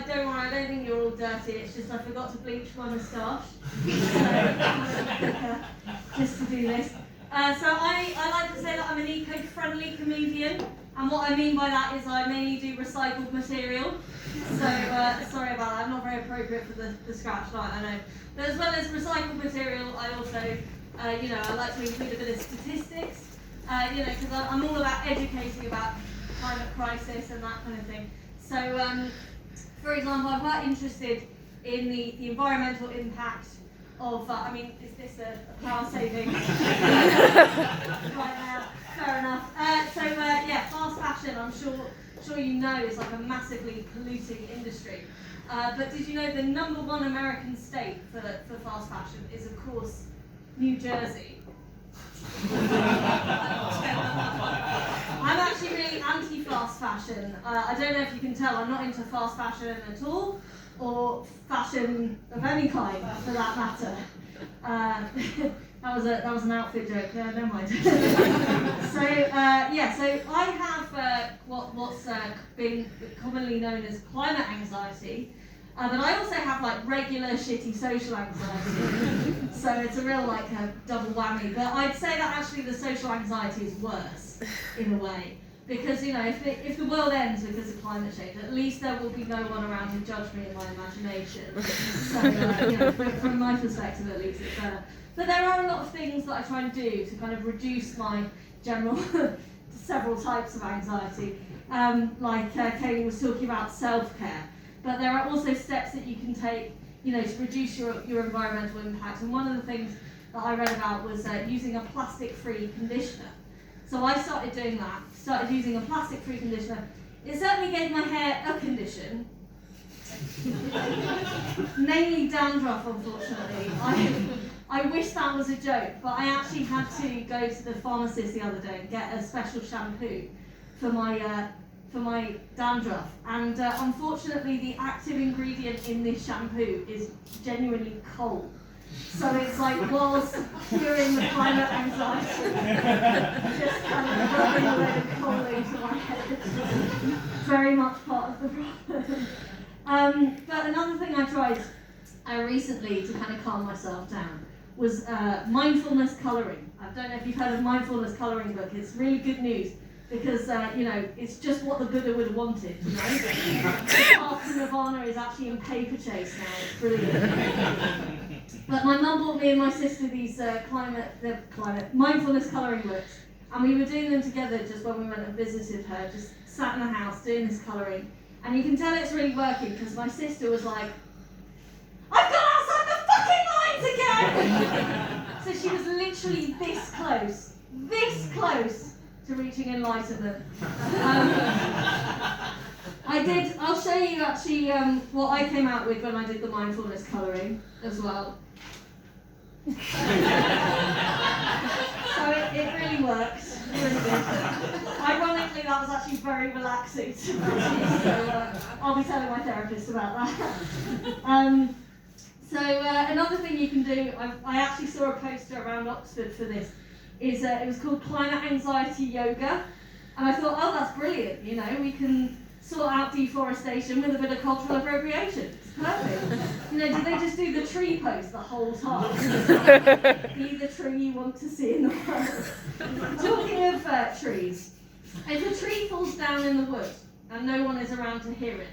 don't worry, I don't think you're all dirty. It's just I forgot to bleach my moustache. Just to do this. So I like to say that I'm an eco-friendly comedian, and what I mean by that is I mainly do recycled material. So sorry about that, I'm not very appropriate for the scratch night, I know. But as well as recycled material, I also, I like to include a bit of statistics, because I'm all about educating about climate crisis and that kind of thing. So, for example, I'm quite interested in the environmental impact of, is this a power saving? Right now, fair enough. Fast fashion, I'm sure you know, is like a massively polluting industry. But did you know the number one American state for fast fashion is, of course, New Jersey? I'm actually really anti-fast fashion. I don't know if you can tell, I'm not into fast fashion at all, or fashion of any kind, for that matter. That was an outfit joke. Never mind. So I have what's been commonly known as climate anxiety, but I also have like regular shitty social anxiety. So it's a real a double whammy. But I'd say that actually the social anxiety is worse in a way. Because, if the world ends because of climate change, at least there will be no one around to judge me in my imagination. So, from my perspective at least, it's better. But there are a lot of things that I try and do to kind of reduce my general several types of anxiety. Kaylee was talking about self-care. But there are also steps that you can take, to reduce your environmental impact. And one of the things that I read about was using a plastic-free conditioner. So I started doing that, started using a plastic-free conditioner. It certainly gave my hair a condition, mainly dandruff, unfortunately. I wish that was a joke, but I actually had to go to the pharmacist the other day and get a special shampoo for my dandruff. And unfortunately, the active ingredient in this shampoo is genuinely coal. So it's like whilst curing the climate anxiety, just kind of rubbing a load of coal into my head. Very much part of the problem. But another thing I tried recently to kind of calm myself down was mindfulness colouring. I don't know if you've heard of mindfulness colouring book. It's really good news because it's just what the Buddha would have wanted. The path to Nirvana is actually in paper chase now. It's brilliant. But my mum bought me and my sister these mindfulness colouring books, and we were doing them together just when we went and visited her, just sat in the house doing this colouring. And you can tell it's really working because my sister was like, I've got outside the fucking lines again! So she was literally this close to reaching enlightenment. I'll show you actually what I came out with when I did the mindfulness colouring as well. So it really works, really good. Ironically, that was actually very relaxing to me, so I'll be telling my therapist about that. Another thing you can do, I actually saw a poster around Oxford for this, is it was called Climate Anxiety Yoga, and I thought, oh, that's brilliant, we can sort out deforestation with a bit of cultural appropriation. It's perfect. Do they just do the tree pose the whole time? Be the tree you want to see in the world. Talking of trees, if a tree falls down in the woods and no one is around to hear it,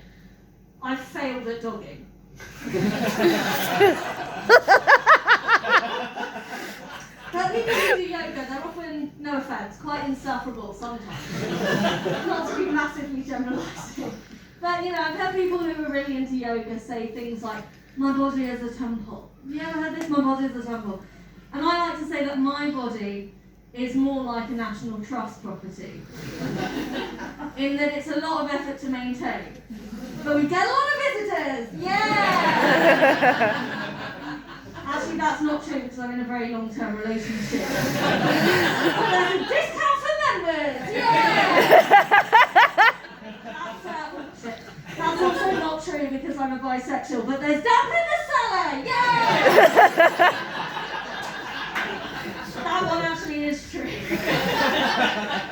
I've failed at dogging. But people who do yoga, they're often, no offence, quite insufferable sometimes. Not to be massively generalising. But I've heard people who are really into yoga say things like, my body is a temple. Have you ever heard this? My body is a temple. And I like to say that my body is more like a National Trust property. In that it's a lot of effort to maintain. But we get a lot of visitors! Yeah! Actually, that's not true because I'm in a very long-term relationship. But there's a discount for members! Yeah! That's also not true because I'm a bisexual, but there's damp in the cellar! Yeah! That one actually is true.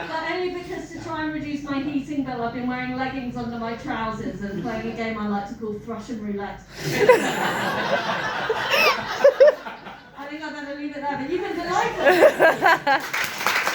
But only because to try and reduce reduce my heating bill, I've been wearing leggings under my trousers and playing a game I like to call Thrush and Roulette. I think I better leave it there, but you've been delightful.